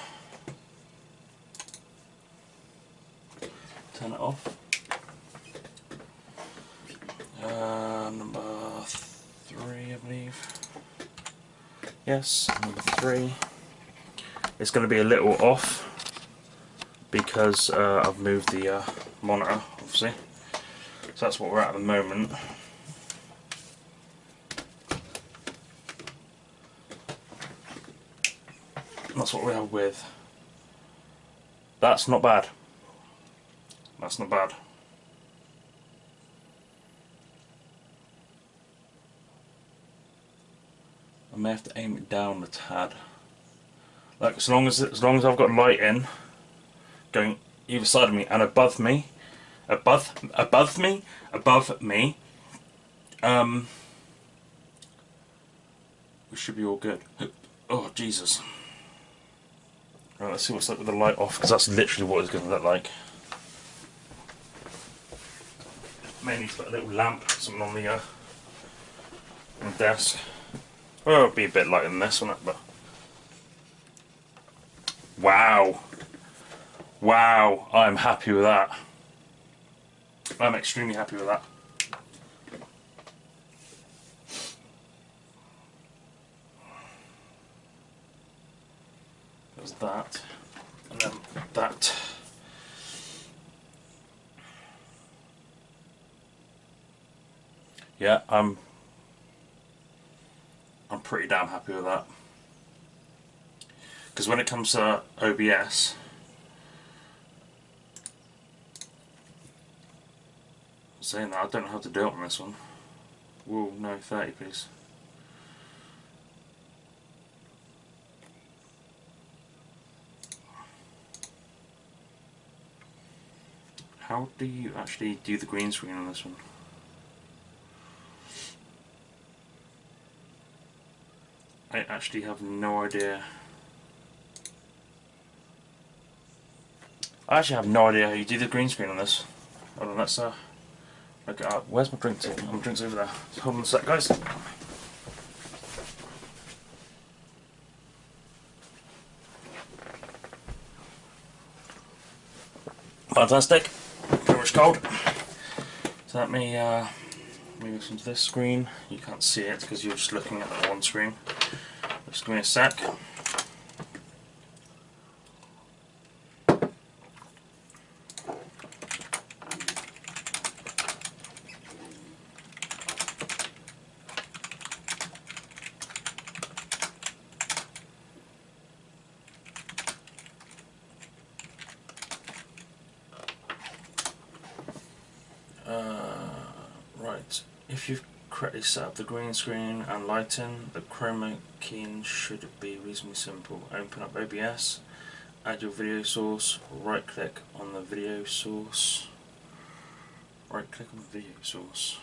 Speaker 1: Turn it off. Number 3, I believe. Yes, number 3. It's going to be a little off because I've moved the monitor, obviously. So that's what we're at the moment. That's what we have with. That's not bad. That's not bad. I may have to aim it down a tad. Like as long as I've got light in, going either side of me and above me, above me, we should be all good. Oh Jesus! Right, let's see what's up with the light off, because that's literally what it's going to look like. May need to put a little lamp, something on the desk. Well, it'll be a bit lighter than this, won't it? But wow, wow! I'm happy with that. I'm extremely happy with that. There's that, and then that. Yeah, I'm pretty damn happy with that. Because when it comes to OBS, saying that, I don't know how to do it on this one. Whoa, no, 30 please. How do you actually do the green screen on this one? I actually have no idea. I actually have no idea how you do the green screen on this. Hold on, let's look it up. Where's my drink to? My drink's over there. Hold on a sec, guys. Fantastic. Pretty much cold. So let me move into this screen. You can't see it because you're just looking at that one screen. Just give me a sec. Right, if you've correctly set up the green screen and lighting, the chroma key should be reasonably simple. Open up OBS, add your video source, right click on the video source, right click on the video source.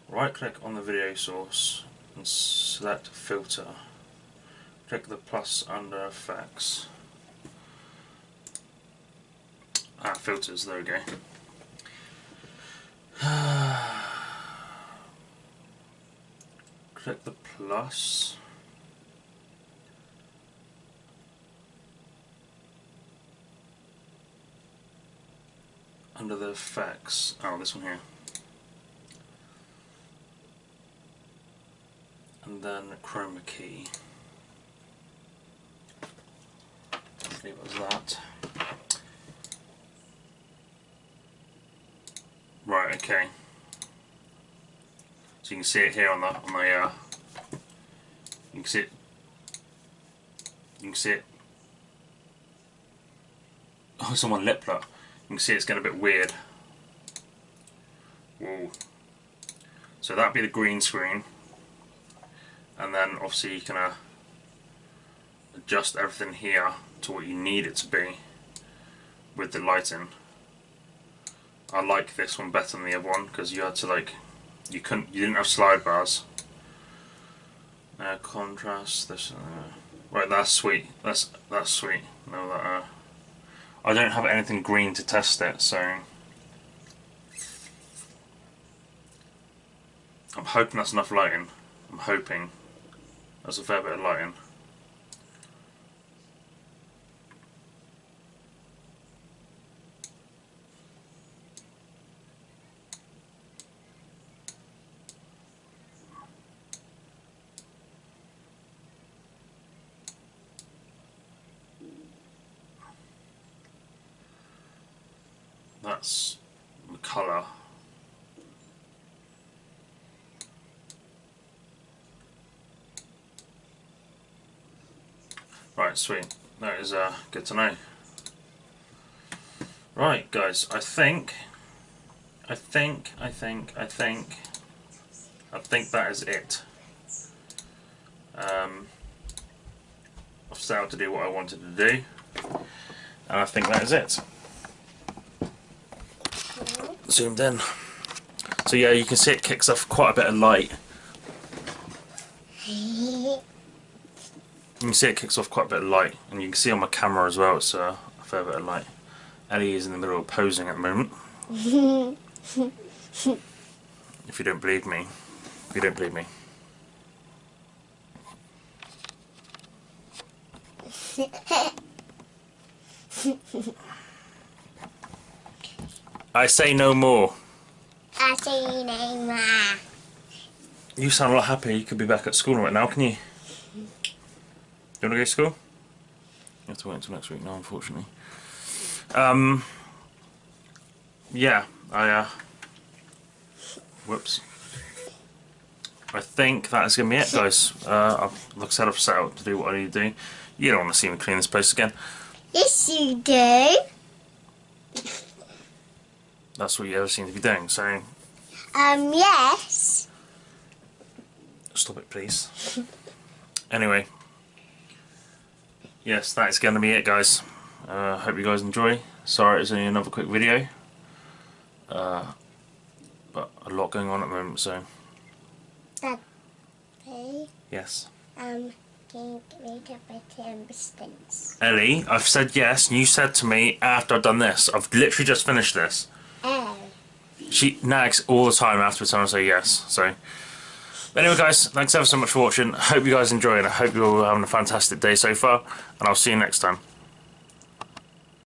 Speaker 1: Right click on the video source and select filter. Click the plus under effects. Filters, there we go. Click the plus. Under the effects, oh, this one here. And then chroma key. I think it was that. Right, okay. So you can see it here on the you can see it. You can see it. Oh, it's on my lip look. You can see it's getting a bit weird. Whoa. So that'd be the green screen. and then obviously you can adjust everything here to what you need it to be with the lighting. I like this one better than the other one because you had to like, you didn't have slide bars. Contrast this. Right, that's sweet. That's sweet. No, that I don't have anything green to test it, so I'm hoping that's enough lighting. I'm hoping that's a fair bit of lighting. That's the colour. Right, sweet. That is good to know. Right, guys, I think that is it. I've set out to do what I wanted to do, and I think that is it. Zoomed in. So yeah, you can see it kicks off quite a bit of light. You can see it kicks off quite a bit of light, and you can see on my camera as well it's a fair bit of light. Ellie is in the middle of posing at the moment. If you don't believe me. I say no more.
Speaker 4: I say no more.
Speaker 1: You sound a lot happier. You could be back at school right now, can you? Do you want to go to school? You have to wait until next week now, unfortunately. Yeah, whoops. I think that is going to be it, guys. Like I said, I've set out to do what I need to do. You don't want to see me clean this place again.
Speaker 4: Yes, you do.
Speaker 1: That's what you ever seem to be doing, so...
Speaker 4: Yes.
Speaker 1: Stop it, please. Anyway. Yes, that is going to be it, guys. Hope you guys enjoy. Sorry it's only another quick video. But a lot going on at the moment, so...
Speaker 4: Daddy,
Speaker 1: Yes.
Speaker 4: can you get rid of my biscuits?
Speaker 1: Ellie, I've said yes, and you said to me after I've done this, I've literally just finished this.
Speaker 4: Oh.
Speaker 1: She nags all the time after the time I say yes, so... Anyway guys, thanks ever so much for watching. I hope you guys enjoy, and I hope you're all having a fantastic day so far, and I'll see you next time.